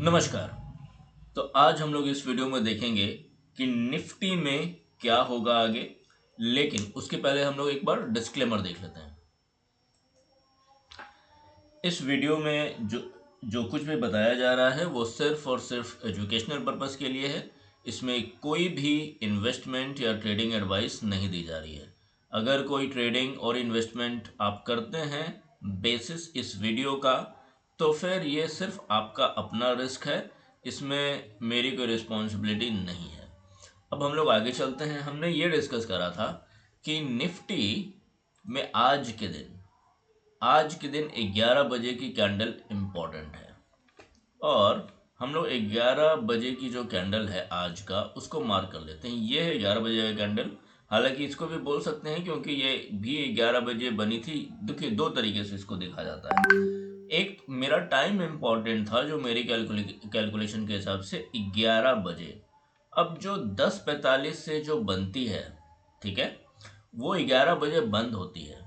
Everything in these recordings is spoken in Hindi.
नमस्कार। तो आज हम लोग इस वीडियो में देखेंगे कि निफ्टी में क्या होगा आगे, लेकिन उसके पहले हम लोग एक बार डिस्क्लेमर देख लेते हैं। इस वीडियो में जो जो कुछ भी बताया जा रहा है वो सिर्फ और सिर्फ एजुकेशनल पर्पस के लिए है। इसमें कोई भी इन्वेस्टमेंट या ट्रेडिंग एडवाइस नहीं दी जा रही है। अगर कोई ट्रेडिंग और इन्वेस्टमेंट आप करते हैं बेसिस इस वीडियो का, तो फिर ये सिर्फ आपका अपना रिस्क है, इसमें मेरी कोई रिस्पॉन्सिबिलिटी नहीं है। अब हम लोग आगे चलते हैं। हमने ये डिस्कस करा था कि निफ्टी में आज के दिन 11 बजे की कैंडल इम्पॉर्टेंट है, और हम लोग 11 बजे की जो कैंडल है आज का, उसको मार्क कर लेते हैं। ये है 11 बजे का कैंडल। हालांकि इसको भी बोल सकते हैं क्योंकि ये भी 11 बजे बनी थी। देखिए, दो तरीके से इसको देखा जाता है। एक मेरा टाइम इम्पॉर्टेंट था जो मेरी कैलकुलेशन के हिसाब से 11 बजे। अब जो 10:45 से जो बनती है, ठीक है, वो 11 बजे बंद होती है,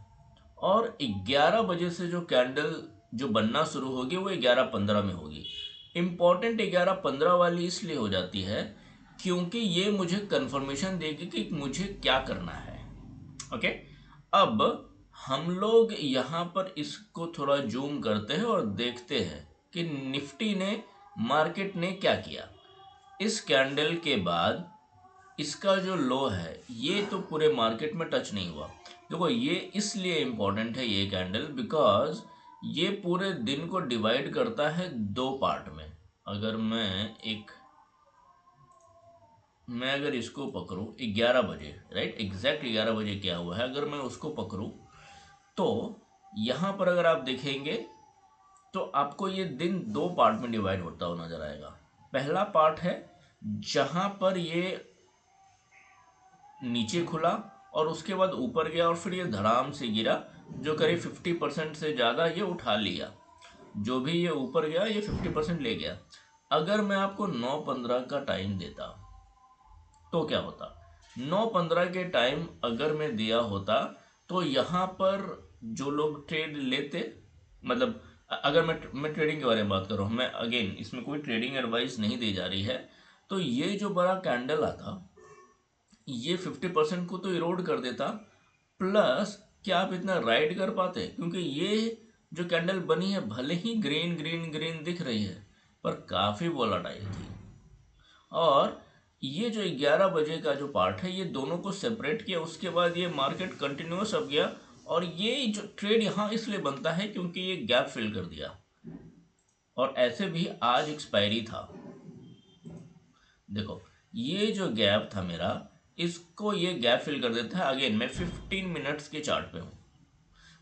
और 11 बजे से जो कैंडल जो बनना शुरू होगी वो 11:15 में होगी। इम्पॉर्टेंट 11:15 वाली इसलिए हो जाती है क्योंकि ये मुझे कंफर्मेशन देगी कि मुझे क्या करना है। ओके, अब हम लोग यहाँ पर इसको थोड़ा जूम करते हैं और देखते हैं कि निफ्टी ने, मार्केट ने क्या किया। इस कैंडल के बाद इसका जो लो है ये तो पूरे मार्केट में टच नहीं हुआ। देखो, ये इसलिए इम्पोर्टेंट है ये कैंडल बिकॉज ये पूरे दिन को डिवाइड करता है दो पार्ट में। अगर मैं अगर इसको पकड़ूं 11 बजे, राइट, एग्जैक्ट 11 बजे क्या हुआ है, अगर मैं उसको पकड़ूं तो यहाँ पर अगर आप देखेंगे तो आपको ये दिन दो पार्ट में डिवाइड होता हुआ नजर आएगा। पहला पार्ट है जहां पर ये नीचे खुला और उसके बाद ऊपर गया और फिर ये धड़ाम से गिरा, जो करीब 50% से ज़्यादा ये उठा लिया। जो भी ये ऊपर गया ये 50% ले गया। अगर मैं आपको 9:15 का टाइम देता तो क्या होता? 9:15 के टाइम अगर मैं दिया होता तो यहाँ पर जो लोग ट्रेड लेते, मतलब अगर मैं ट्रेडिंग के बारे में बात कर रहा हूँ, मैं अगेन इसमें कोई ट्रेडिंग एडवाइस नहीं दी जा रही है, तो ये जो बड़ा कैंडल आता ये 50% को तो इरोड कर देता। प्लस क्या आप इतना राइड कर पाते? क्योंकि ये जो कैंडल बनी है भले ही ग्रीन ग्रीन ग्रीन दिख रही है, पर काफ़ी वोलाटाइल थी। और ये जो 11 बजे का जो पार्ट है ये दोनों को सेपरेट किया, उसके बाद ये मार्केट कंटिन्यूस अप गया। और ये जो ट्रेड यहाँ इसलिए बनता है क्योंकि ये गैप फिल कर दिया, और ऐसे भी आज एक्सपायरी था। देखो, ये जो गैप था मेरा, इसको ये गैप फिल कर देता है। अगेन मैं 15 मिनट्स के चार्ट पे हूँ।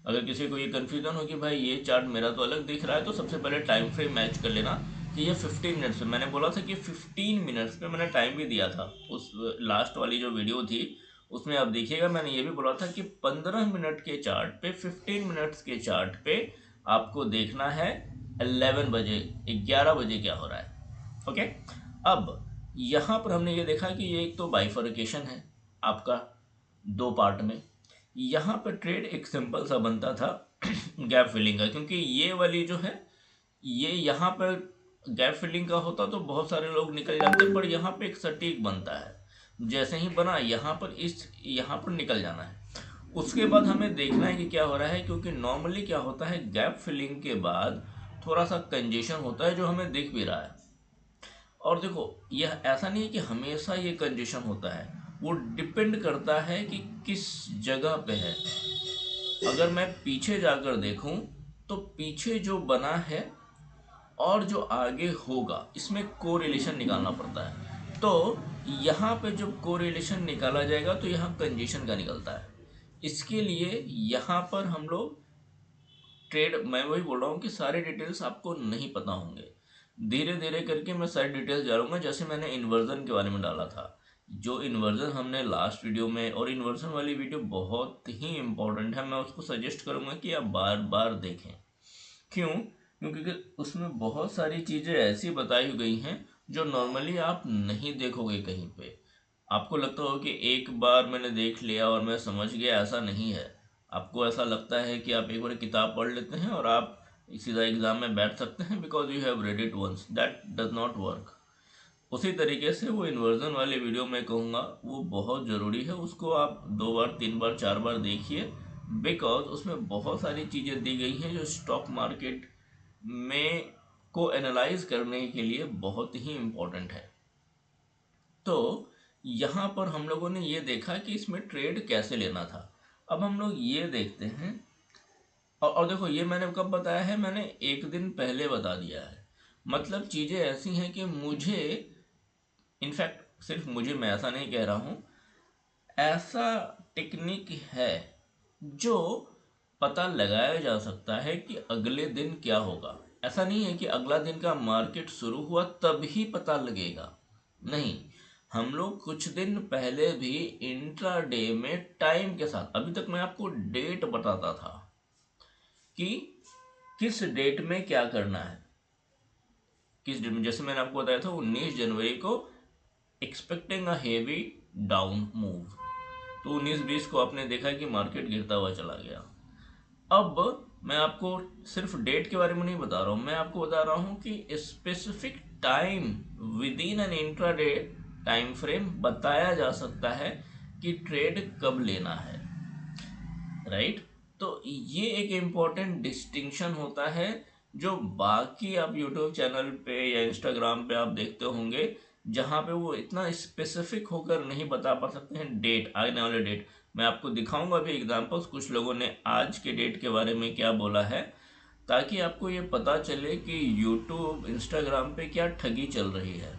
अगर किसी को ये कन्फ्यूजन हो कि भाई ये चार्ट मेरा तो अलग दिख रहा है, तो सबसे पहले टाइम फ्रेम मैच कर लेना कि ये 15 मिनट्स पे, मैंने बोला था कि 15 मिनट्स पे, मैंने टाइम भी दिया था उस लास्ट वाली जो वीडियो थी उसमें। आप देखिएगा, मैंने ये भी बोला था कि 15 मिनट के चार्ट पे, 15 मिनट्स के चार्ट पे आपको देखना है 11 बजे, 11 बजे क्या हो रहा है। ओके, अब यहाँ पर हमने ये देखा कि ये एक तो बाइफर्केशन है आपका दो पार्ट में। यहाँ पर ट्रेड एक सिंपल सा बनता था गैप फिलिंग का, क्योंकि ये वाली जो है ये यहाँ पर गैप फिलिंग का होता तो बहुत सारे लोग निकल जाते, पर यहाँ पे एक सटीक बनता है। जैसे ही बना यहाँ पर निकल जाना है। उसके बाद हमें देखना है कि क्या हो रहा है, क्योंकि नॉर्मली क्या होता है गैप फिलिंग के बाद थोड़ा सा कंजेशन होता है जो हमें दिख भी रहा है। और देखो, यह ऐसा नहीं है कि हमेशा ये कंजेशन होता है, वो डिपेंड करता है कि किस जगह पे है। अगर मैं पीछे जाकर देखूं तो पीछे जो बना है और जो आगे होगा इसमें कोरिलेशन निकालना पड़ता है। तो यहाँ पे जब कोरिलेशन निकाला जाएगा तो यहाँ कंजेशन का निकलता है। इसके लिए यहाँ पर हम लोग ट्रेड, मैं वही बोल रहा हूँ कि सारे डिटेल्स आपको नहीं पता होंगे। धीरे धीरे करके मैं सारी डिटेल्स डालूंगा। जैसे मैंने इन्वर्जन के बारे में डाला था, जो इन्वर्जन हमने लास्ट वीडियो में, और इन्वर्जन वाली वीडियो बहुत ही इंपॉर्टेंट है, मैं उसको सजेस्ट करूंगा कि आप बार बार देखें। क्यों? क्योंकि उसमें बहुत सारी चीज़ें ऐसी बताई गई हैं जो नॉर्मली आप नहीं देखोगे कहीं पे। आपको लगता हो कि एक बार मैंने देख लिया और मैं समझ गया, ऐसा नहीं है। आपको ऐसा लगता है कि आप एक बार किताब पढ़ लेते हैं और आप सीधा एग्ज़ाम में बैठ सकते हैं because you have read it once, that does not work. उसी तरीके से वो इन्वर्जन वाली वीडियो मैं कहूँगा वो बहुत ज़रूरी है, उसको आप 2 बार 3 बार 4 बार देखिए, बिकॉज उसमें बहुत सारी चीज़ें दी गई हैं जो स्टॉक मार्केट में को एनालाइज करने के लिए बहुत ही इम्पोर्टेंट है। तो यहाँ पर हम लोगों ने ये देखा कि इसमें ट्रेड कैसे लेना था। अब हम लोग ये देखते हैं, और देखो ये मैंने कब बताया है, मैंने एक दिन पहले बता दिया है। मतलब चीज़ें ऐसी हैं कि मुझे, इनफैक्ट सिर्फ मुझे, मैं ऐसा नहीं कह रहा हूँ, ऐसा टेक्निक है जो पता लगाया जा सकता है कि अगले दिन क्या होगा। ऐसा नहीं है कि अगला दिन का मार्केट शुरू हुआ तभी पता लगेगा, नहीं। हम लोग कुछ दिन पहले भी इंट्राडे में टाइम के साथ, अभी तक मैं आपको डेट बताता था कि किस डेट में क्या करना है, किस डेट में, जैसे मैंने आपको बताया था 19 जनवरी को expecting a heavy down move, तो 19-20 को आपने देखा कि मार्केट गिरता हुआ चला गया। अब मैं आपको सिर्फ डेट के बारे में नहीं बता रहा हूँ, मैं आपको बता रहा हूँ कि specific time with in an intraday time frame बताया जा सकता है कि ट्रेड कब लेना है, राइट। तो ये एक इम्पॉर्टेंट डिस्टिंक्शन होता है जो बाकी आप यूट्यूब चैनल पे या इंस्टाग्राम पे आप देखते होंगे, जहाँ पे वो इतना स्पेसिफिक होकर नहीं बता पा सकते हैं डेट, आने वाले डेट। मैं आपको दिखाऊंगा अभी एग्जांपल्स, कुछ लोगों ने आज के डेट के बारे में क्या बोला है, ताकि आपको ये पता चले कि यूट्यूब इंस्टाग्राम पे क्या ठगी चल रही है,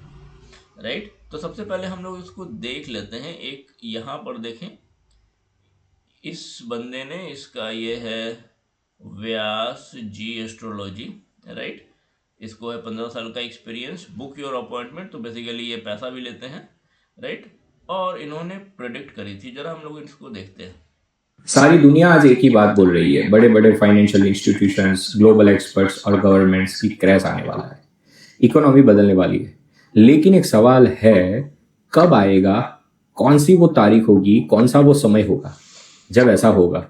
राइट। तो सबसे पहले हम लोग इसको देख लेते हैं। एक यहाँ पर देखें, इस बंदे ने, इसका ये है व्यास जी एस्ट्रोलॉजी, राइट। इसको है 15 साल का एक्सपीरियंस, बुक योर अपॉइंटमेंट, तो बेसिकली ये पैसा भी लेते हैं, राइट। और इन्होंने प्रेडिक्ट करी थी, जरा हम लोग इसको देखते हैं। सारी दुनिया आज एक ही बात बोल रही है, बड़े बड़े फाइनेंशियल इंस्टीट्यूशंस, ग्लोबल एक्सपर्ट्स और गवर्नमेंट्स की क्रैश आने वाला है, इकोनॉमी बदलने वाली है। लेकिन एक सवाल है, कब आएगा, कौन सी वो तारीख होगी, कौन सा वो समय होगा जब ऐसा होगा?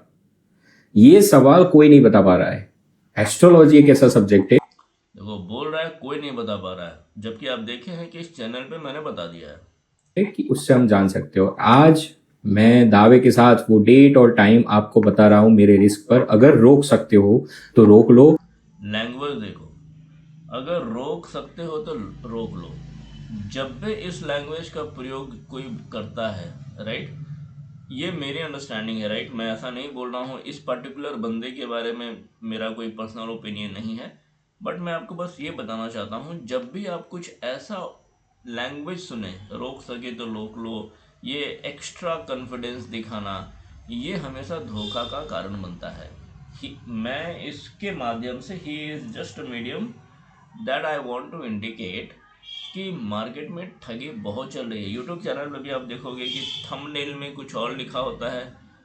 ये सवाल कोई नहीं बता पा रहा है। एस्ट्रोलॉजी एक ऐसा सब्जेक्ट है, देखो बोल रहा है कोई नहीं बता पा रहा है, जबकि आप देखे हैं कि इस चैनल पे मैंने बता दिया है। कि उससे हम जान सकते हो। आज मैं दावे के साथ वो डेट और टाइम आपको बता रहा हूं मेरे रिस्क पर। अगर रोक सकते हो तो रोक लो। लैंग्वेज देखो, अगर रोक सकते हो तो रोक लो। जब भी इस लैंग्वेज का प्रयोग कोई करता है, राइट, ये मेरी अंडरस्टैंडिंग है, राइट। मैं ऐसा नहीं बोल रहा हूँ, इस पर्टिकुलर बंदे के बारे में मेरा कोई पर्सनल ओपिनियन नहीं है, बट मैं आपको बस ये बताना चाहता हूँ, जब भी आप कुछ ऐसा लैंग्वेज सुने, रोक सके तो रोक लो, ये एक्स्ट्रा कॉन्फिडेंस दिखाना, ये हमेशा धोखा का कारण बनता है। मैं इसके माध्यम से, he is just medium that I want to indicate कि मार्केट में ठगी बहुत चल रही है। यूट्यूब चैनल में भी आप देखोगे कि थंबनेल में कुछ और लिखा होता है,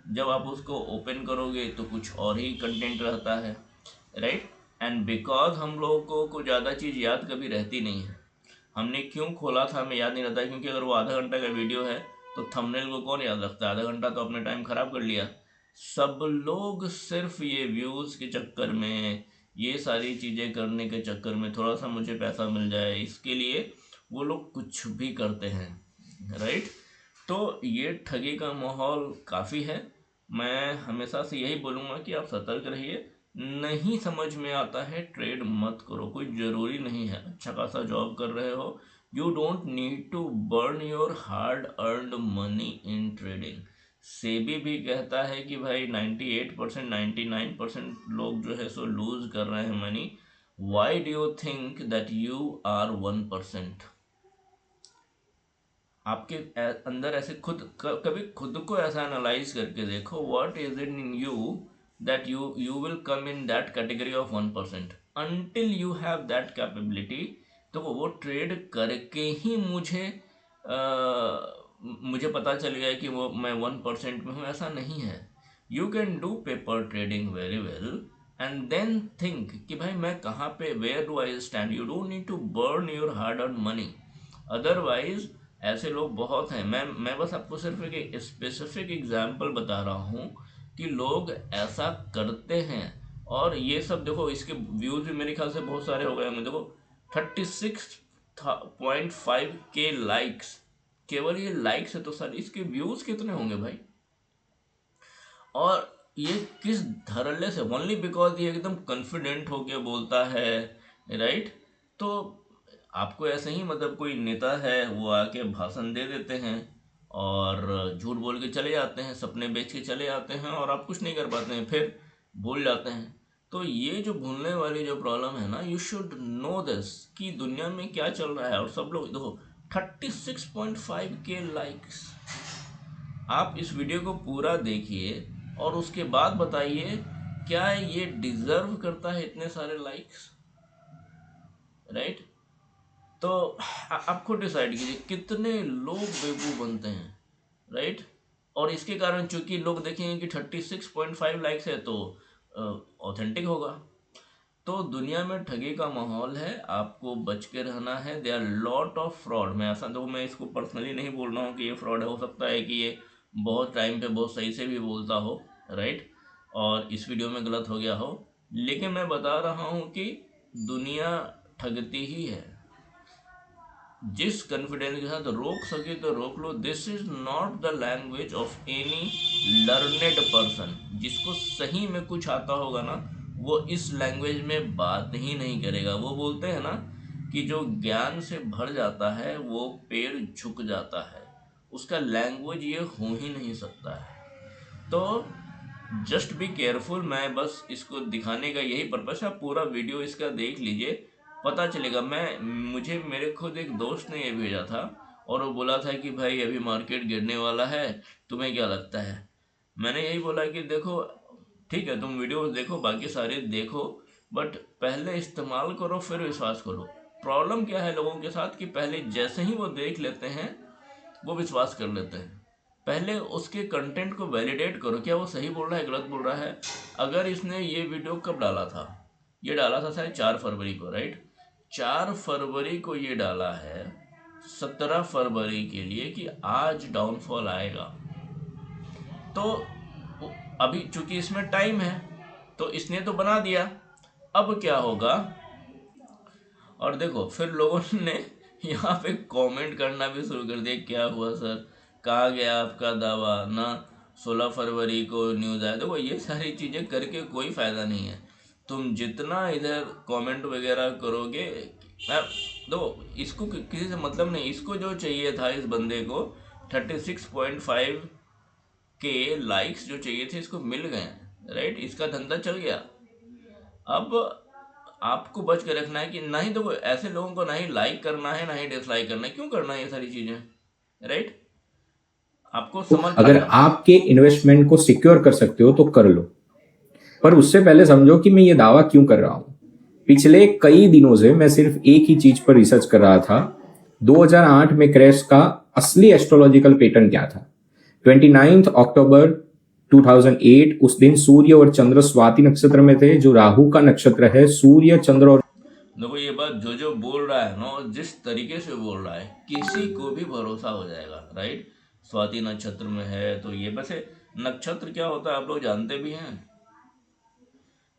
जब आप उसको ओपन करोगे तो कुछ और ही कंटेंट रहता है, राइट। एंड बिकॉज हम लोगों को ज़्यादा चीज़ याद कभी रहती नहीं है, हमने क्यों खोला था हमें याद नहीं रहता, क्योंकि अगर वो आधा घंटा का वीडियो है तो थंबनेल को कौन याद रखता है, आधा घंटा तो अपने टाइम खराब कर लिया। सब लोग सिर्फ ये व्यूज़ के चक्कर में, ये सारी चीज़ें करने के चक्कर में, थोड़ा सा मुझे पैसा मिल जाए इसके लिए वो लोग कुछ भी करते हैं, राइट। तो ये ठगी का माहौल काफ़ी है। मैं हमेशा से यही बोलूँगा कि आप सतर्क रहिए, नहीं समझ में आता है ट्रेड मत करो, कोई ज़रूरी नहीं है, अच्छा खासा जॉब कर रहे हो, you don't need to burn your hard earned money in trading. SEBI भी कहता है कि भाई 98% 99% लोग जो है सो लूज कर रहे हैं money, why do you think that you are 1%? आपके अंदर ऐसे खुद कभी खुद को ऐसा एनालाइज करके देखो, what is it in you that you will come in that category of 1%। Until you have that capability, तो वो ट्रेड करके ही मुझे पता चल गया कि वो मैं 1% में हूँ, ऐसा नहीं है। You can do paper trading very well and then think कि भाई मैं कहाँ पे, where do I stand. You don't need to burn your hard earn money, otherwise ऐसे लोग बहुत हैं। मैं बस आपको सिर्फ एक स्पेसिफिक एग्जाम्पल बता रहा हूँ कि लोग ऐसा करते हैं और ये सब देखो, इसके व्यूज भी मेरे ख्याल से बहुत सारे हो गए होंगे। देखो 36.5 के लाइक्स, केवल ये लाइक्स है तो सर इसके व्यूज कितने होंगे भाई। और ये किस धड़ल्ले से, ओनली बिकॉज ये एकदम कॉन्फिडेंट होके बोलता है, राइट। तो आपको ऐसे ही मतलब कोई नेता है वो आके भाषण दे देते हैं और झूठ बोल के चले जाते हैं, सपने बेच के चले जाते हैं और आप कुछ नहीं कर पाते हैं, फिर भूल जाते हैं। तो ये जो भूलने वाली जो प्रॉब्लम है ना, यू शुड नो दिस कि दुनिया में क्या चल रहा है। और सब लोग देखो 36.5 के लाइक्स, आप इस वीडियो को पूरा देखिए और उसके बाद बताइए क्या ये डिजर्व करता है इतने सारे लाइक्स, राइट। तो आप खुद डिसाइड कीजिए कितने लोग बेवकूफ़ बनते हैं, राइट। और इसके कारण चूंकि लोग देखेंगे कि 36.5 लाइक्स है तो ऑथेंटिक होगा। तो दुनिया में ठगी का माहौल है, आपको बच के रहना है। They are lot of fraud. मैं ऐसा देखो, मैं इसको पर्सनली नहीं बोल रहा हूँ कि ये फ्रॉड है, हो सकता है कि ये बहुत टाइम पे बहुत सही से भी बोलता हो, राइट, और इस वीडियो में गलत हो गया हो, लेकिन मैं बता रहा हूँ कि दुनिया ठगती ही है। जिस कॉन्फिडेंस के साथ रोक सके तो रोक लो। This is not the language of any learned person. जिसको सही में कुछ आता होगा ना, वो इस लैंग्वेज में बात ही नहीं करेगा। वो बोलते हैं ना कि जो ज्ञान से भर जाता है वो पेड़ झुक जाता है, उसका लैंग्वेज ये हो ही नहीं सकता है। तो जस्ट बी केयरफुल। मैं बस इसको दिखाने का यही पर्पस है। आप पूरा वीडियो इसका देख लीजिए, पता चलेगा। मुझे मेरे खुद एक दोस्त ने ये भेजा था और वो बोला था कि भाई अभी मार्केट गिरने वाला है, तुम्हें क्या लगता है। मैंने यही बोला कि देखो ठीक है, तुम वीडियो देखो, बाकी सारे देखो, बट पहले इस्तेमाल करो फिर विश्वास करो। प्रॉब्लम क्या है लोगों के साथ कि पहले जैसे ही वो देख लेते हैं वो विश्वास कर लेते हैं। पहले उसके कंटेंट को वैलिडेट करो, क्या वो सही बोल रहा है गलत बोल रहा है। अगर इसने ये वीडियो कब डाला था, ये डाला था शायद 4 फरवरी को, राइट। 4 फरवरी को ये डाला है 17 फरवरी के लिए कि आज डाउनफॉल आएगा। तो अभी चूंकि इसमें टाइम है तो इसने तो बना दिया। अब क्या होगा, और देखो फिर लोगों ने यहाँ पे कमेंट करना भी शुरू कर दिया, क्या हुआ सर, कहाँ गया आपका दावा ना, 16 फरवरी को न्यूज़ आया। देखो ये सारी चीज़ें करके कोई फ़ायदा नहीं है। तुम जितना इधर कमेंट वगैरह करोगे, मैं देखो इसको किसी से मतलब नहीं। इसको जो चाहिए था इस बंदे को 36.5 के लाइक्स जो चाहिए थे, इसको मिल गए, राइट। इसका धंधा चल गया। अब आपको बच के रखना है कि ना ही देखो ऐसे लोगों को ना ही लाइक करना है ना ही डिसलाइक करना है। क्यों करना है ये सारी चीजें, राइट। आपको समझ अगर आया। आपके इन्वेस्टमेंट को सिक्योर कर सकते हो तो कर लो, पर उससे पहले समझो कि मैं ये दावा क्यों कर रहा हूं। पिछले कई दिनों से मैं सिर्फ एक ही चीज पर रिसर्च कर रहा था, 2008 में क्रैश का असली एस्ट्रोलॉजिकल पैटर्न क्या था। 29 अक्टूबर 2008, उस दिन सूर्य और चंद्र स्वाति नक्षत्र में थे, जो राहु का नक्षत्र है। सूर्य, चंद्र और देखो ये बात जो बोल रहा है ना, जिस तरीके से बोल रहा है किसी को भी भरोसा हो जाएगा, राइट। स्वाति नक्षत्र में है तो ये, वैसे नक्षत्र क्या होता है आप लोग जानते भी हैं।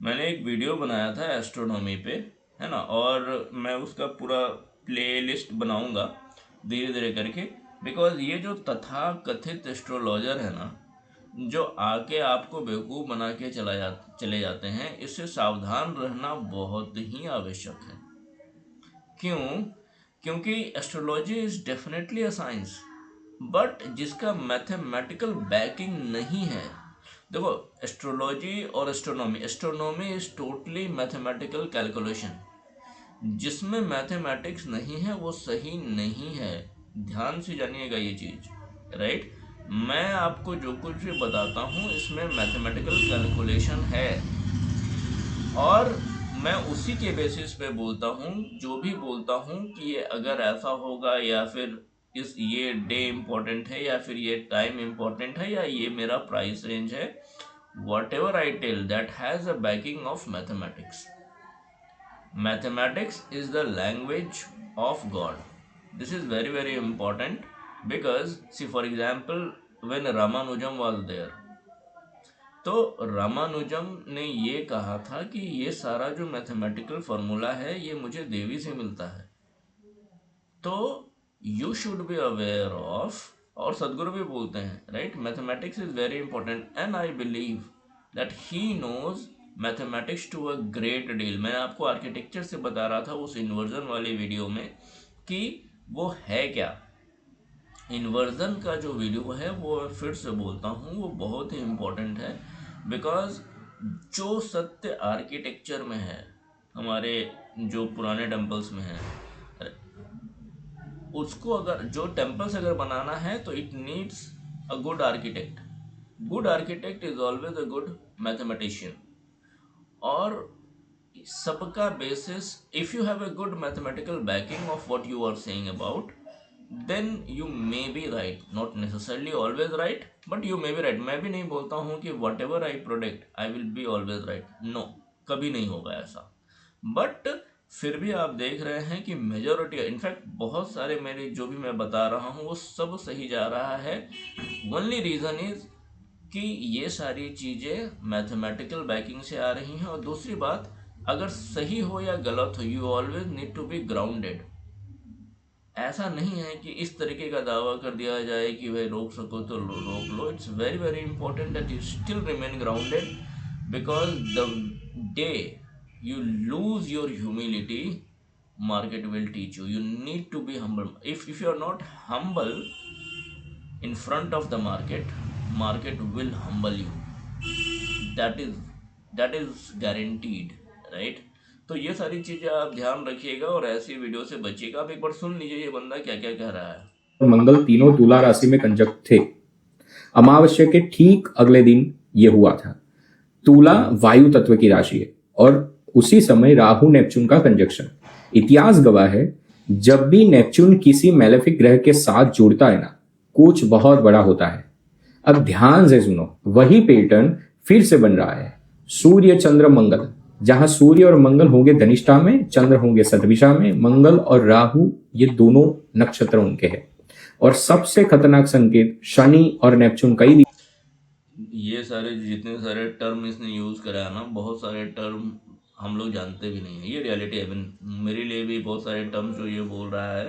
मैंने एक वीडियो बनाया था एस्ट्रोनॉमी पे, है ना, और मैं उसका पूरा प्लेलिस्ट बनाऊंगा धीरे धीरे करके। बिकॉज ये जो तथा कथित एस्ट्रोलॉजर है ना, जो आके आपको बेवकूफ़ बना के चले जाते हैं, इससे सावधान रहना बहुत ही आवश्यक है। क्यों? क्योंकि astrology is definitely a science, but जिसका मैथमेटिकल बैकिंग नहीं है। देखो एस्ट्रोलॉजी और astronomy is totally mathematical calculation. जिसमें मैथमेटिक्स नहीं है वो सही नहीं है। ध्यान से जानिएगा ये चीज़, राइट। मैं आपको जो कुछ भी बताता हूँ इसमें मैथमेटिकल कैलकुलेशन है, और मैं उसी के बेसिस पे बोलता हूँ। जो भी बोलता हूँ कि ये अगर ऐसा होगा, या फिर ये डे इम्पोर्टेंट है, या फिर ये टाइम इम्पोर्टेंट है, या ये मेरा प्राइस रेंज है, whatever I tell that has a backing of mathematics. Mathematics is the language of God. This is very very important because see, for example, when Ramanujam was there, तो रामानुजम ने ये कहा था कि ये सारा जो मैथमेटिकल फॉर्मूला है ये मुझे देवी से मिलता है, तो you should be aware of. और सदगुरु भी बोलते हैं, right, mathematics is very important and I believe that he knows mathematics to a great deal. मैं आपको आर्किटेक्चर से बता रहा था उस इन्वर्जन वाली वीडियो में कि वो है क्या। इन्वर्जन का जो वीडियो है वो फिर से बोलता हूँ, वो बहुत ही इम्पोर्टेंट है, बिकॉज जो सत्य आर्किटेक्चर में है, हमारे जो पुराने टेम्पल्स में है, उसको अगर जो टेम्पल्स अगर बनाना है तो it needs a good architect. Good architect is always a good mathematician. और सबका basis, if you have a good mathematical backing of what you are saying about, then you may be right, not necessarily always right, but you may be right। मैं भी नहीं बोलता हूँ कि whatever I predict I will be always right, no, कभी नहीं होगा ऐसा। बट फिर भी आप देख रहे हैं कि मेजोरिटी, इनफैक्ट बहुत सारे मेरे जो भी मैं बता रहा हूँ वो सब सही जा रहा है। ओनली रीज़न इज कि ये सारी चीज़ें मैथमेटिकल बैकिंग से आ रही हैं। और दूसरी बात, अगर सही हो या गलत हो, you always need to be grounded. ऐसा नहीं है कि इस तरीके का दावा कर दिया जाए कि भाई रोक सको तो रोक लो। It's very very important that you still remain grounded, because the day you lose your humility, market will teach you, you need to be humble। if you are not humble in front of the market, market will humble you, that is guaranteed, right। तो ये सारी चीजें आप ध्यान रखिएगा और ऐसी वीडियो से बचिएगा। आप एक बार सुन लीजिए ये बंदा क्या क्या कह रहा है। मंगल तीनों तुला राशि में कंजक्ट थे। अमावस्या के ठीक अगले दिन ये हुआ था। तुला वायु तत्व की राशि है और उसी समय राहु नेपच्यून का कंजक्शन। इतिहास गवाह है, जब भी नेपच्यून किसी मैलेफिक ग्रह के साथ जुड़ता है ना, कुछ बहुत बड़ा होता है। अब ध्यान से सुनो, वही पैटर्न फिर से बन रहा है। सूर्य चंद्र मंगल, जहां सूर्य और मंगल होंगे धनिष्ठा में, चंद्र होंगे शतभिषा में, मंगल और राहु ये दोनों नक्षत्र उनके हैं। और सबसे खतरनाक संकेत शनि और नेपच्यून का ही। ये सारे जितने सारे टर्म इसने यूज करा है ना, बहुत सारे टर्म हम लोग जानते भी नहीं है। ये रियलिटी है। मेरे लिए भी बहुत सारे टर्म जो ये बोल रहा है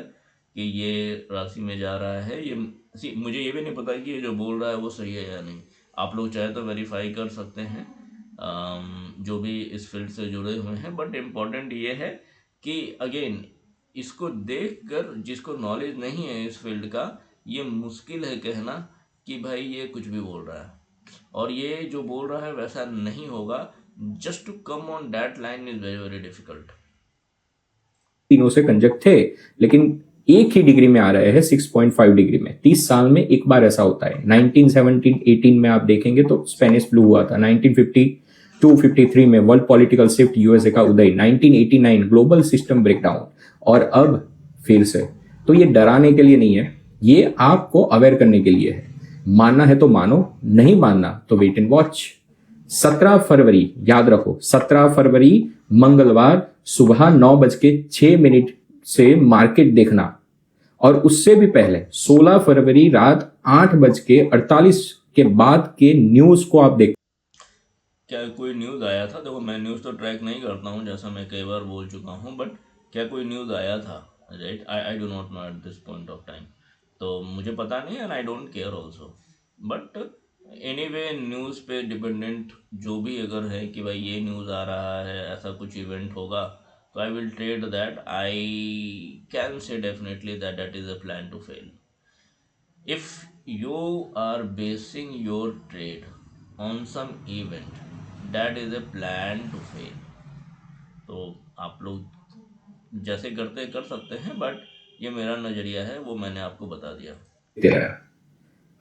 कि ये राशि में जा रहा है, ये मुझे ये भी नहीं पता कि ये जो बोल रहा है वो सही है या नहीं। आप लोग चाहे तो वेरीफाई कर सकते हैं, जो भी इस फील्ड से जुड़े हुए हैं। बट इम्पॉर्टेंट ये है कि अगेन इसको देखकर जिसको नॉलेज नहीं है इस फील्ड का, ये मुश्किल है कहना कि भाई ये कुछ भी बोल रहा है, और ये जो बोल रहा है वैसा नहीं होगा। Just to come on that line is very very difficult. तीनों से कंजक्ट थे, लेकिन एक ही डिग्री में आ रहे हैं, 6.5 डिग्री में। 30 साल में एक बार ऐसा होता है। 1917-18 में आप देखेंगे तो स्पेनिश फ्लू हुआ था। 1952-53 में वर्ल्ड पॉलिटिकल शिफ्ट, यूएसए का उदय। 1989 ग्लोबल सिस्टम ब्रेकडाउन। और अब फिर से। तो ये डराने के लिए नहीं है, ये आपको अवेयर करने के लिए है। मानना है तो मानो, नहीं मानना तो वेट एंड वॉच। 17 फरवरी याद रखो, 17 फरवरी मंगलवार सुबह 9:06 से मार्केट देखना। और उससे भी पहले 16 फरवरी रात 8:48 के बाद के न्यूज को आप देख। क्या कोई न्यूज़ आया था? देखो मैं न्यूज़ तो ट्रैक नहीं करता हूँ, जैसा मैं कई बार बोल चुका हूँ, बट क्या कोई न्यूज़ आया था? Right, I do not know at this point of time. तो मुझे पता नहीं and I don't care also. But anyway news पे डिपेंडेंट जो भी अगर है कि भाई ये न्यूज़ आ रहा है, ऐसा कुछ इवेंट होगा, तो I will trade that. I can say definitely that that is a plan to fail. if you are basing your trade on some event, that is a plan to fail। तो आप लोग जैसे करते कर सकते हैं, बट ये मेरा नज़रिया है, वो मैंने आपको बता दिया।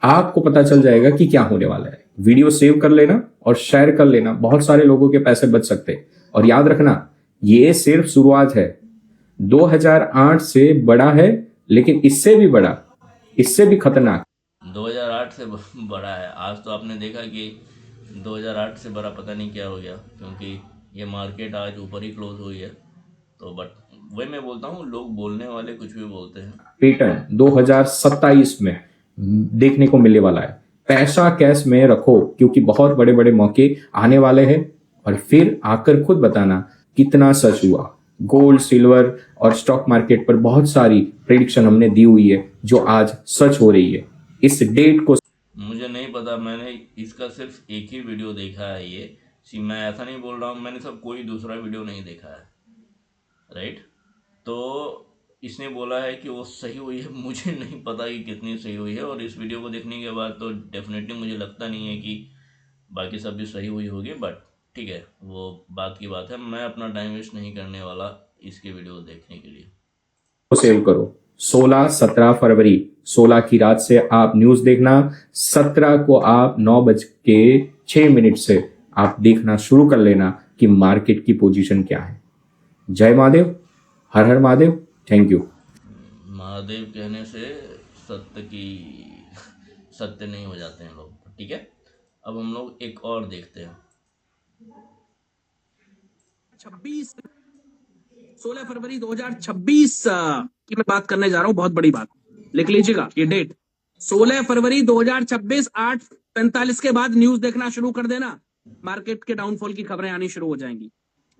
आपको पता चल जाएगा कि क्या होने वाला है। वीडियो सेव कर लेना और शेयर कर लेना, बहुत सारे लोगों के पैसे बच सकते हैं। और याद रखना, ये सिर्फ शुरुआत है। 2008 से बड़ा है, लेकिन इससे भी बड़ा, इससे भी खतरनाक। 2008 से बड़ा है। आज तो आपने देखा कि 2008 से बड़ा पता नहीं क्या हो गया, क्योंकि ये मार्केट आज ऊपर ही क्लोज हुई है। तो बट वही मैं बोलता हूँ, लोग बोलने वाले कुछ भी बोलते हैं। पैटर्न 2027 में देखने को मिलने वाला है। पैसा कैश में रखो, क्योंकि बहुत बड़े बड़े मौके आने वाले हैं। और फिर आकर खुद बताना कितना सच हुआ। गोल्ड, सिल्वर और स्टॉक मार्केट पर बहुत सारी प्रेडिक्शन हमने दी हुई है जो आज सच हो रही है। इस डेट को मुझे नहीं पता, मैंने इसका सिर्फ एक ही वीडियो देखा है। ये मैं ऐसा नहीं बोल रहा हूँ, मैंने सब कोई दूसरा वीडियो नहीं देखा है, राइट। तो इसने बोला है कि वो सही हुई है, मुझे नहीं पता कि कितनी सही हुई है। और इस वीडियो को देखने के बाद तो डेफिनेटली मुझे लगता नहीं है कि बाकी सब भी सही हुई होगी, बट ठीक है, वो बात की बात है। मैं अपना टाइम वेस्ट नहीं करने वाला इसके वीडियो देखने के लिए। सेव करो। 16-17 फरवरी, 16 की रात से आप न्यूज देखना, 17 को आप 9:06 से आप देखना शुरू कर लेना कि मार्केट की पोजीशन क्या है। जय महादेव, हर हर महादेव, थैंक यू। महादेव कहने से सत्य की सत्य नहीं हो जाते हैं लोग, ठीक है। अब हम लोग एक और देखते हैं। 26 16 फरवरी 2026 की मैं बात करने जा रहा हूं। बहुत बड़ी बात, लिख लीजिएगा ये डेट। 16 फरवरी 2026 8:45 के बाद न्यूज देखना शुरू कर देना, मार्केट के डाउनफॉल की खबरें आनी शुरू हो जाएंगी।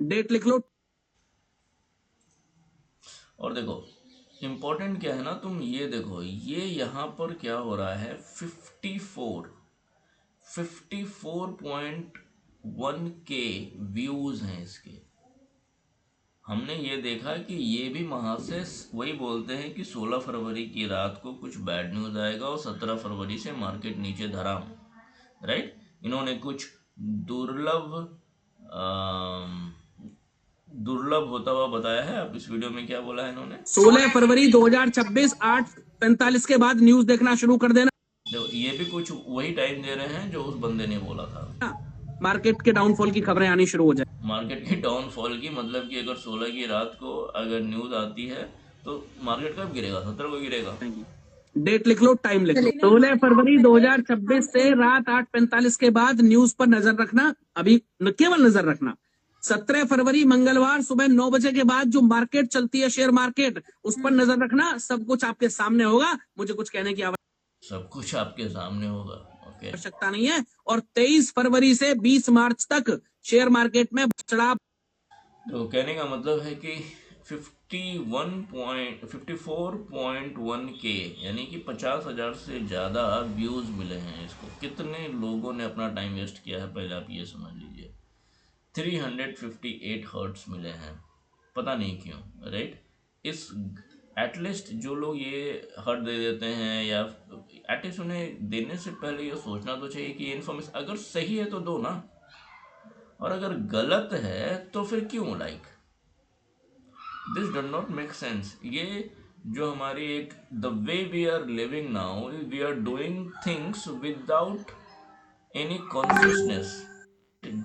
डेट लिख लो। और देखो इम्पोर्टेंट क्या है ना, तुम ये देखो, ये यहाँ पर क्या हो रहा है, 54.1 के व्यूज हैं इसके। हमने ये देखा कि ये भी वहाँ से वही बोलते हैं कि 16 फरवरी की रात को कुछ बैड न्यूज़ आएगा और 17 फरवरी से मार्केट नीचे धराम, राइट। इन्होंने कुछ दुर्लभ दुर्लभ होता हुआ बताया है। अब इस वीडियो में क्या बोला है इन्होंने, 16 फरवरी 2026 8:45 के बाद न्यूज देखना शुरू कर देना। देखो ये भी कुछ वही टाइम दे रहे हैं जो उस बंदे ने बोला था। मार्केट के डाउनफॉल की खबरें आनी शुरू हो जाए। मार्केट की डाउनफॉल की मतलब कि अगर 16 की रात को अगर न्यूज़ आती है तो मार्केट कब गिरेगा, 17 को गिरेगा। डेट लिख लो, टाइम लिख लो। 16 फरवरी 2026 से रात 8:45 के बाद न्यूज पर नजर रखना। अभी केवल नजर रखना। 17 फरवरी मंगलवार सुबह 9 बजे के बाद जो मार्केट चलती है, शेयर मार्केट, उस पर नजर रखना। सब कुछ आपके सामने होगा, मुझे कुछ कहने की सब कुछ आपके सामने होगा, ओके। आवश्यकता नहीं है। और 23 फरवरी से 20 मार्च तक शेयर मार्केट में चढ़ाव। तो कहने का मतलब है कि 54.1 के, यानी कि 50,000 से ज़्यादा व्यूज़ मिले हैं इसको। कितने लोगों ने अपना टाइम वेस्ट किया है पहले आप ये समझ लीजिए। 358 हर्ट्स मिले हैं, पता नहीं क्यों, राइट। इस एटलीस्ट जो लोग ये हर्ट दे देते हैं, या एटलीस्ट उन्हें देने से पहले ये सोचना तो चाहिए कि ये इन्फॉर्मेशन अगर सही है तो दो ना, और अगर गलत है तो फिर क्यों, like this does not make sense. ये जो हमारी एक the way we are living now, we are doing things without any consciousness,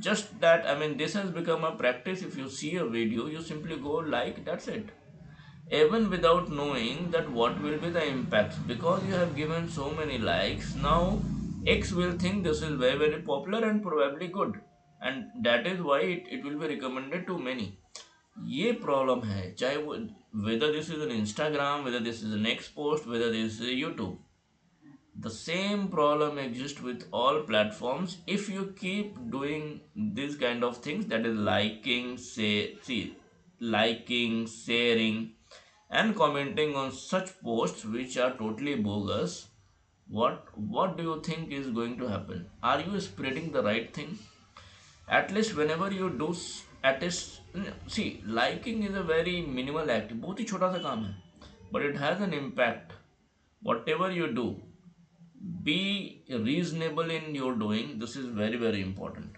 just that, I mean, this has become a practice. If you see a video, you simply go like, that's it, even without knowing that what will be the impact, because you have given so many likes. Now X will think this is very very popular and probably good, and that is why it will be recommended to many. ये प्रॉब्लम है, चाहे वो whether this is an Instagram, whether this is a next post, whether this is a YouTube. The same problem exists with all platforms. If you keep doing these kind of things, that is liking, sharing and commenting on such posts which are totally bogus, what do you think is going to happen? Are you spreading the right thing? At least whenever you do, at least see, liking is a very minimal act, बहुत ही छोटा सा काम है, but it has an impact. Whatever you do, be reasonable in your doing. This is very very important.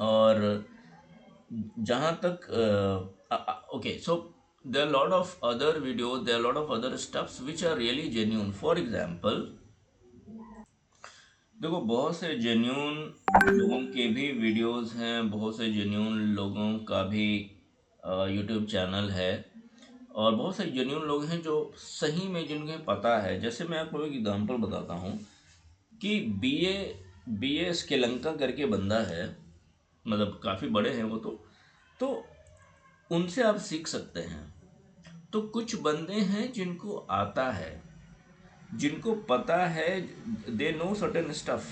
और जहाँ तक okay, so there are a lot of other videos, there are a lot of other stuffs which are really genuine. For example, देखो बहुत से जेन्यून लोगों के भी वीडियोस हैं, बहुत से जेन्यून लोगों का भी यूट्यूब चैनल है, और बहुत सारे जेन्यून लोग हैं जो सही में जिन्हें पता है। जैसे मैं आपको एक एग्जांपल बताता हूँ कि बी ए श्रीलंका करके बंदा है, मतलब काफ़ी बड़े हैं वो, तो उनसे आप सीख सकते हैं। तो कुछ बंदे हैं जिनको आता है, जिनको पता है, दे नो सर्टेन स्टफ,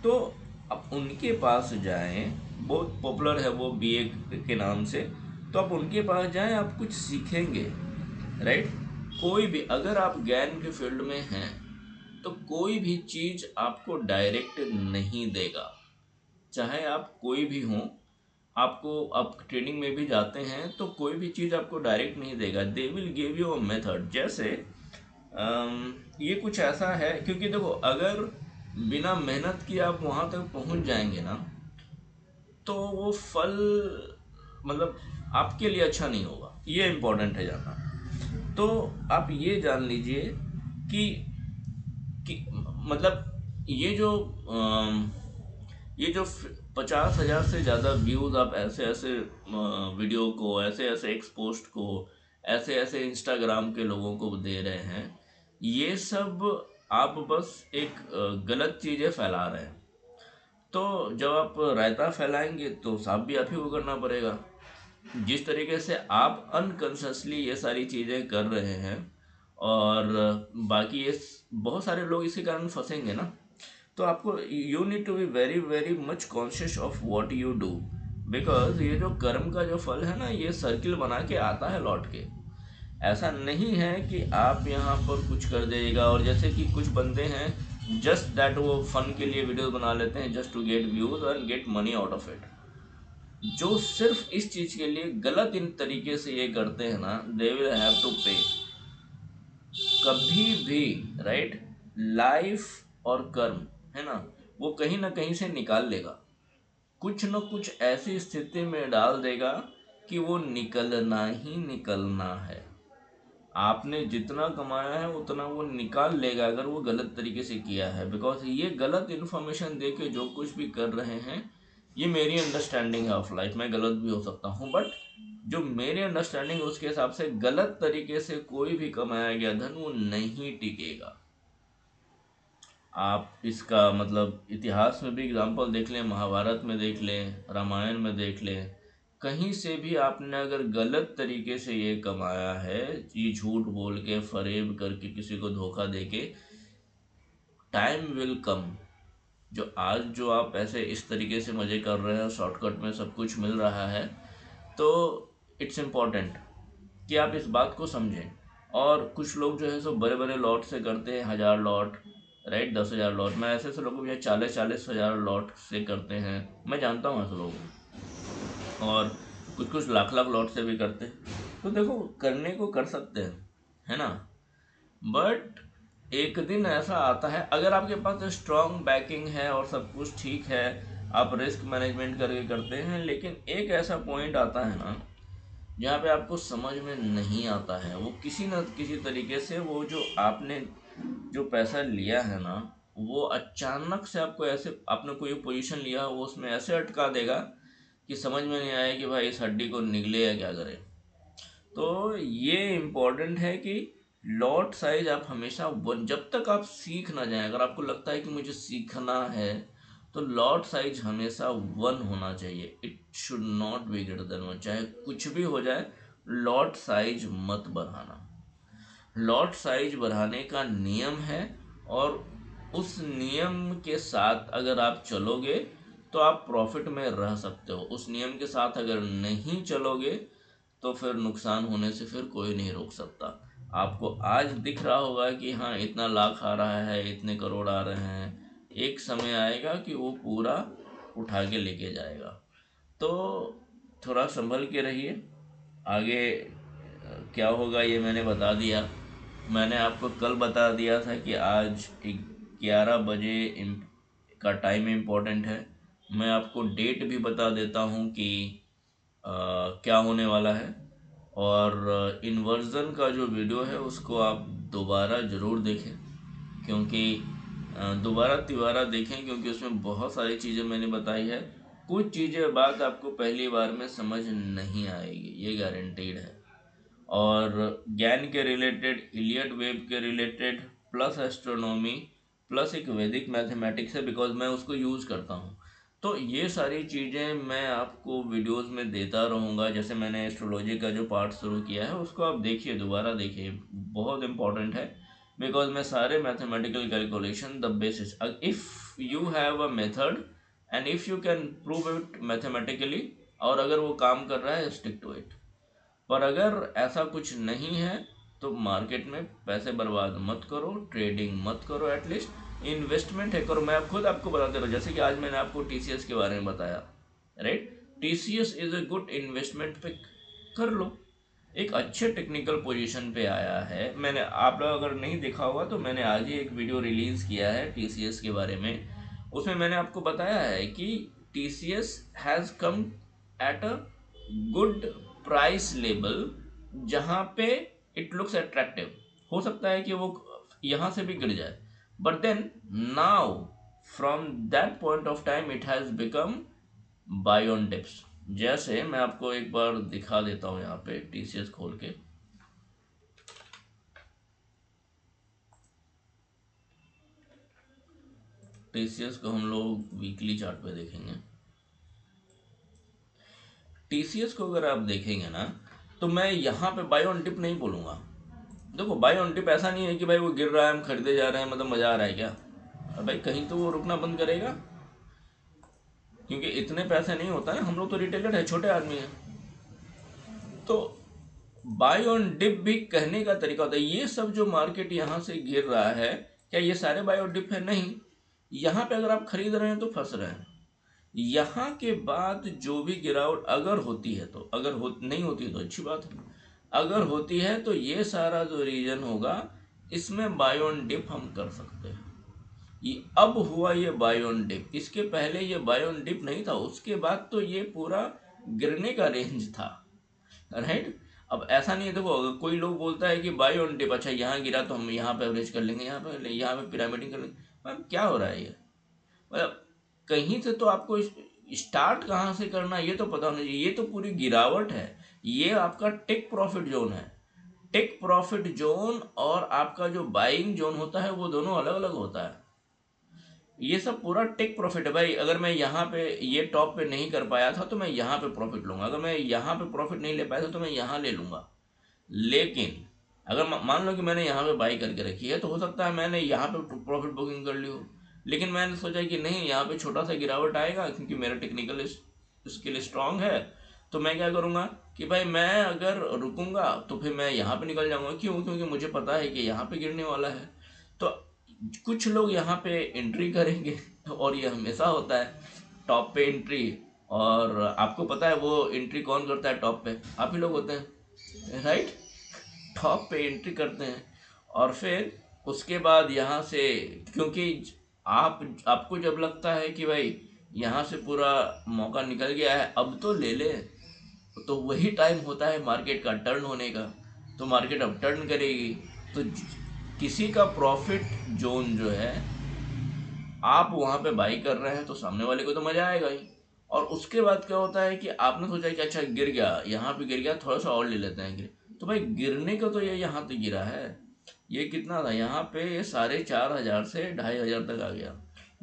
तो आप उनके पास जाएं, बहुत पॉपुलर है वो बीए के नाम से, तो आप उनके पास जाएं, आप कुछ सीखेंगे, राइट। कोई भी, अगर आप ज्ञान के फील्ड में हैं तो कोई भी चीज़ आपको डायरेक्ट नहीं देगा, चाहे आप कोई भी हों। आपको, आप ट्रेनिंग में भी जाते हैं तो कोई भी चीज़ आपको डायरेक्ट नहीं देगा, they will give you a method. जैसे ये कुछ ऐसा है, क्योंकि देखो अगर बिना मेहनत के आप वहाँ तक पहुँच जाएंगे ना, तो वो फल मतलब आपके लिए अच्छा नहीं होगा, ये इम्पोर्टेंट है जानना। तो आप ये जान लीजिए कि मतलब ये जो 50,000 से ज़्यादा व्यूज़ आप ऐसे ऐसे वीडियो को, ऐसे ऐसे एक्सपोस्ट को, ऐसे ऐसे इंस्टाग्राम के लोगों को दे रहे हैं, ये सब आप बस एक गलत चीज़ें फैला रहे हैं। तो जब आप रायता फैलाएंगे तो साफ भी आप ही को करना पड़ेगा। जिस तरीके से आप अनकॉन्शियसली ये सारी चीज़ें कर रहे हैं, और बाकी ये बहुत सारे लोग इसी कारण फंसेंगे ना, तो आपको, you need to be very very much conscious of what you do, because ये जो कर्म का जो फल है ना, ये सर्किल बना के आता है लौट के। ऐसा नहीं है कि आप यहाँ पर कुछ कर देगा, और जैसे कि कुछ बंदे हैं जस्ट दैट वो फन के लिए वीडियो बना लेते हैं, just to get views and get money out of it. जो सिर्फ इस चीज़ के लिए गलत इन तरीके से ये करते हैं ना, दे विल हैव टू पे कभी भी, राइट। लाइफ और कर्म है ना, वो कहीं ना कहीं से निकाल लेगा, कुछ न कुछ ऐसी स्थिति में डाल देगा कि वो निकलना ही निकलना है। आपने जितना कमाया है उतना वो निकाल लेगा अगर वो गलत तरीके से किया है, बिकॉज ये गलत इन्फॉर्मेशन दे के जो कुछ भी कर रहे हैं, ये मेरी अंडरस्टैंडिंग है ऑफ लाइफ, मैं गलत भी हो सकता हूँ, बट जो मेरी अंडरस्टैंडिंग है उसके हिसाब से गलत तरीके से कोई भी कमाया गया धन वो नहीं टिकेगा। आप इसका मतलब इतिहास में भी एग्जाम्पल देख लें, महाभारत में देख लें, रामायण में देख लें, कहीं से भी आपने अगर गलत तरीके से ये कमाया है, ये झूठ बोल के, फरेब करके, किसी को धोखा दे के, टाइम विल कम, जो आप ऐसे इस तरीके से मज़े कर रहे हैं, शॉर्टकट में सब कुछ मिल रहा है, तो इट्स इम्पॉर्टेंट कि आप इस बात को समझें। और कुछ लोग जो है सो बड़े बड़े लॉट से करते हैं, 1000 लॉट, राइट, 10,000 लॉट, मैं ऐसे ऐसे लोगों को भी 40,000 लॉट से करते हैं, मैं जानता हूँ ऐसे लोगों को। और कुछ कुछ लाख लाख लॉट से भी करते हैं। तो देखो, करने को कर सकते हैं, है ना, बट एक दिन ऐसा आता है, अगर आपके पास स्ट्रॉन्ग बैकिंग है और सब कुछ ठीक है, आप रिस्क मैनेजमेंट करके करते हैं, लेकिन एक ऐसा पॉइंट आता है ना जहाँ पे आपको समझ में नहीं आता है, वो किसी न किसी तरीके से वो जो आपने जो पैसा लिया है ना, वो अचानक से आपको ऐसे, आपने कोई पोजीशन लिया हो, वो उसमें ऐसे अटका देगा कि समझ में नहीं आया कि भाई इस हड्डी को निगले या क्या करें। तो ये इम्पोर्टेंट है कि लॉट साइज आप हमेशा वन, जब तक आप सीख ना जाएं, अगर आपको लगता है कि मुझे सीखना है, तो लॉट साइज हमेशा 1 होना चाहिए, it should not be greater than 1, चाहे कुछ भी हो जाए, लॉट साइज मत बढ़ाना। लॉट साइज बढ़ाने का नियम है, और उस नियम के साथ अगर आप चलोगे तो आप प्रॉफिट में रह सकते हो, उस नियम के साथ अगर नहीं चलोगे तो फिर नुकसान होने से फिर कोई नहीं रोक सकता। आपको आज दिख रहा होगा कि हाँ इतना लाख आ रहा है, इतने करोड़ आ रहे हैं, एक समय आएगा कि वो पूरा उठा के लेके जाएगा। तो थोड़ा संभल के रहिए, आगे क्या होगा ये मैंने बता दिया। मैंने आपको कल बता दिया था कि आज 11 बजे का टाइम इम्पोर्टेंट है। मैं आपको डेट भी बता देता हूँ कि क्या होने वाला है, और इन्वर्जन का जो वीडियो है उसको आप दोबारा ज़रूर देखें, क्योंकि दोबारा तिबारा देखें, क्योंकि उसमें बहुत सारी चीज़ें मैंने बताई है। कुछ चीज़ें बात आपको पहली बार में समझ नहीं आएगी, ये गारंटीड है। और ज्ञान के रिलेटेड, इलियट वेब के रिलेटेड, प्लस एस्ट्रोनॉमी, प्लस एक वैदिक मैथमेटिक्स है, बिकॉज मैं उसको यूज़ करता हूँ। तो ये सारी चीज़ें मैं आपको वीडियोस में देता रहूँगा। जैसे मैंने एस्ट्रोलॉजी का जो पार्ट शुरू किया है उसको आप देखिए, दोबारा देखिए, बहुत इम्पोर्टेंट है। बिकॉज मैं सारे mathematical calculation the basis, if you have a method and if you can prove it mathematically, और अगर वो काम कर रहा है स्टिक टू इट। पर अगर ऐसा कुछ नहीं है तो मार्केट में पैसे बर्बाद मत करो, ट्रेडिंग मत करो, एटलीस्ट इन्वेस्टमेंट है करो। मैं खुद आपको बताते रहा, जैसे कि आज मैंने आपको टीसीएस के बारे में बताया, right. TCS is a good investment pick, कर लो। एक अच्छे टेक्निकल पोजीशन पे आया है। मैंने, आप लोग अगर नहीं देखा होगा तो मैंने आज ही एक वीडियो रिलीज किया है टीसीएस के बारे में। उसमें मैंने आपको बताया है कि TCS has come at a good price level, जहाँ पे इट लुक्स अट्रैक्टिव। हो सकता है कि वो यहाँ से भी गिर जाए, but then now from that point of time it has become buy on dips. जैसे मैं आपको एक बार दिखा देता हूँ यहाँ पे टीसीएस खोल के। टीसीएस को हम लोग वीकली चार्ट पे देखेंगे। टीसीएस को अगर आप देखेंगे ना, तो मैं यहाँ पे बाय ऑन डिप नहीं बोलूँगा। देखो, बाय ऑन डिप ऐसा नहीं है कि भाई वो गिर रहा है हम खरीदे जा रहे हैं, मतलब मज़ा आ रहा है क्या? भाई कहीं तो वो रुकना बंद करेगा, क्योंकि इतने पैसे नहीं होता है। हम लोग तो रिटेलर है, छोटे आदमी हैं। तो बाय ऑन डिप भी कहने का तरीका होता है। ये सब जो मार्केट यहाँ से गिर रहा है, क्या ये सारे बाय ऑन डिप है? नहीं। यहाँ पे अगर आप खरीद रहे हैं तो फंस रहे हैं। यहाँ के बाद जो भी गिरावट अगर होती है तो, नहीं होती तो अच्छी बात है। अगर होती है तो ये सारा जो रीजन होगा, इसमें बाय ऑन डिप हम कर सकते हैं। ये अब हुआ ये बाय ऑन डिप, इसके पहले ये बाय ऑन डिप नहीं था। उसके बाद तो ये पूरा गिरने का रेंज था, राइट। अब ऐसा नहीं है, देखो अगर कोई लोग बोलता है कि बाय ऑन डिप, अच्छा यहाँ गिरा तो हम यहाँ पे एवरेज कर लेंगे, यहाँ पे पिरामिडिंग कर लेंगे। मैम क्या हो रहा है ये? मतलब कहीं से तो आपको स्टार्ट कहाँ से करना ये तो पता होना चाहिए। ये तो पूरी गिरावट है। ये आपका टेक प्रॉफिट जोन है। टेक प्रॉफिट जोन और आपका जो बाइंग जोन होता है वो दोनों अलग अलग होता है। ये सब पूरा टेक प्रॉफिट है भाई। अगर मैं यहाँ पे ये टॉप पे नहीं कर पाया था तो मैं यहाँ पे प्रॉफिट लूंगा, अगर मैं यहाँ पे प्रॉफिट नहीं ले पाया था तो मैं यहाँ ले लूंगा। लेकिन अगर मान लो कि मैंने यहाँ पे बाई करके रखी है, तो हो सकता है मैंने यहाँ पे प्रॉफिट बुकिंग कर ली हो, लेकिन मैंने सोचा कि नहीं, यहाँ पे छोटा सा गिरावट आएगा क्योंकि मेरा टेक्निकल स्किल स्ट्रांग है। तो मैं क्या करूँगा कि भाई मैं अगर रुकूंगा तो फिर मैं यहाँ पे निकल जाऊँगा। क्यों? क्योंकि मुझे पता है कि यहाँ पे गिरने वाला है। तो कुछ लोग यहाँ पे एंट्री करेंगे और ये हमेशा होता है, टॉप पे एंट्री। और आपको पता है वो एंट्री कौन करता है टॉप पे? आप ही लोग होते हैं, राइट। टॉप पे एंट्री करते हैं और फिर उसके बाद यहाँ से, क्योंकि आपको जब लगता है कि भाई यहाँ से पूरा मौका निकल गया है, अब तो ले ले, तो वही टाइम होता है मार्केट का टर्न होने का। तो मार्केट अब टर्न करेगी, तो किसी का प्रॉफिट जोन जो है, आप वहाँ पे बाई कर रहे हैं तो सामने वाले को तो मजा आएगा ही। और उसके बाद क्या होता है कि आपने सोचा कि अच्छा गिर गया, यहाँ पे गिर गया, थोड़ा सा और ले लेते हैं गिर। तो भाई गिरने का तो ये यहाँ पे गिरा है, ये कितना था यहाँ पे, ये 4,500 से 2,500 तक आ गया।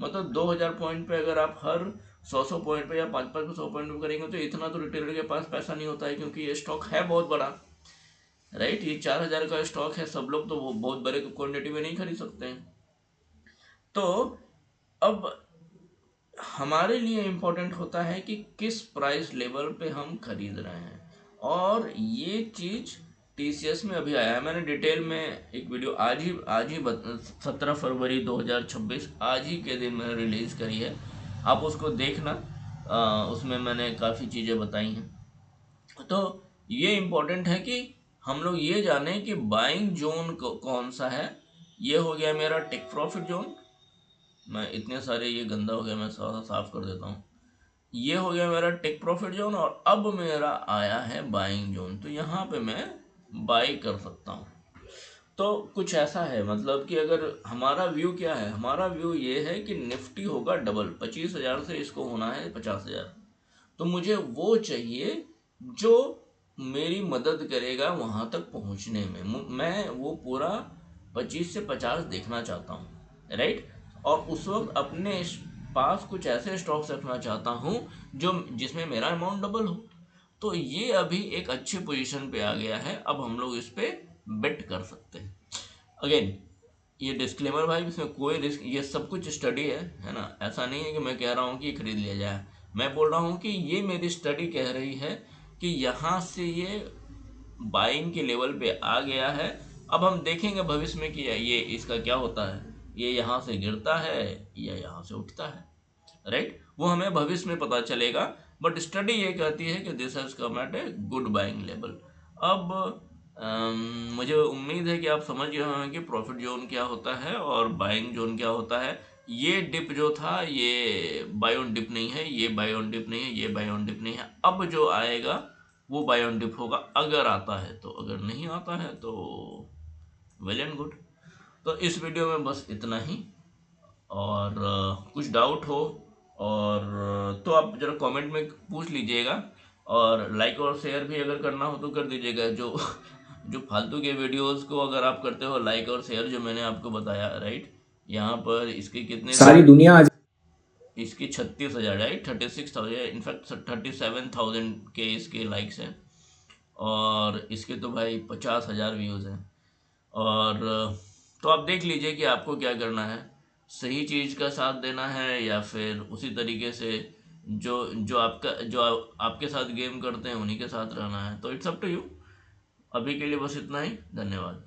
मतलब 2,000 पॉइंट पे अगर आप हर 100 पॉइंट पे या 500 पॉइंट पे करेंगे तो इतना तो रिटेलर के पास पैसा नहीं होता है, क्योंकि ये स्टॉक है बहुत बड़ा, राइट। ये 4,000 का स्टॉक है, सब लोग तो वो बहुत बड़े क्वान्टिटी में नहीं खरीद सकते हैं। तो अब हमारे लिए इम्पोर्टेंट होता है कि किस प्राइस लेवल पे हम खरीद रहे हैं, और ये चीज़ टीसीएस में अभी आया है। मैंने डिटेल में एक वीडियो आज ही 17 फरवरी 2026 आज ही के दिन मैंने रिलीज़ करी है, आप उसको देखना। उसमें मैंने काफ़ी चीज़ें बताई हैं। तो ये इम्पोर्टेंट है कि हम लोग ये जानें कि बाइंग जोन कौन सा है। ये हो गया मेरा टेक प्रॉफिट जोन। मैं इतने सारे, ये गंदा हो गया, मैं थोड़ा सा साफ कर देता हूँ। ये हो गया मेरा टेक प्रॉफिट जोन, और अब मेरा आया है बाइंग जोन। तो यहाँ पे मैं बाई कर सकता हूँ। तो कुछ ऐसा है, मतलब कि अगर हमारा व्यू क्या है, हमारा व्यू ये है कि निफ्टी होगा डबल, 25,000 से इसको होना है 50,000। तो मुझे वो चाहिए जो मेरी मदद करेगा वहाँ तक पहुँचने में। मैं वो पूरा 25 से 50 देखना चाहता हूँ, राइट। और उस वक्त अपने पास कुछ ऐसे स्टॉक्स रखना चाहता हूँ जो जिसमें मेरा अमाउंट डबल हो। तो ये अभी एक अच्छे पोजीशन पे आ गया है, अब हम लोग इस पे बेट कर सकते हैं। अगेन ये डिस्क्लेमर भाई, इसमें कोई रिस्क, ये सब कुछ स्टडी है ना। ऐसा नहीं है कि मैं कह रहा हूँ कि ये खरीद लिया जाए। मैं बोल रहा हूँ कि ये मेरी स्टडी कह रही है कि यहाँ से ये बाइंग के लेवल पे आ गया है। अब हम देखेंगे भविष्य में कि ये इसका क्या होता है, ये यहाँ से गिरता है या यहाँ से उठता है, राइट। वो हमें भविष्य में पता चलेगा, बट स्टडी ये कहती है कि this has come at a good buying level. अब मुझे उम्मीद है कि आप समझ गए होंगे कि प्रॉफिट जोन क्या होता है और बाइंग जोन क्या होता है। ये डिप जो था ये बाय ऑन डिप नहीं है, ये बाय ऑन डिप नहीं है, ये बाय ऑन डिप नहीं है। अब जो आएगा वो बाय ऑन डिप होगा, अगर आता है तो, अगर नहीं आता है तो वेल एंड गुड। तो इस वीडियो में बस इतना ही, और कुछ डाउट हो और तो आप जरा कमेंट में पूछ लीजिएगा, और लाइक और शेयर भी अगर करना हो तो कर दीजिएगा। जो फालतू के वीडियोस को अगर आप करते हो लाइक और शेयर, जो मैंने आपको बताया, राइट। यहाँ पर इसके कितने, सारी दुनिया आज इसकी 36,000, राइट, 36,000, इनफैक्ट 37,000 के इसके लाइक्स हैं, और इसके तो भाई 50,000 व्यूज़ हैं। और तो आप देख लीजिए कि आपको क्या करना है, सही चीज़ का साथ देना है या फिर उसी तरीके से जो आपके साथ गेम करते हैं उन्हीं के साथ रहना है। तो इट्स अप टू यू। अभी के लिए बस इतना ही, धन्यवाद।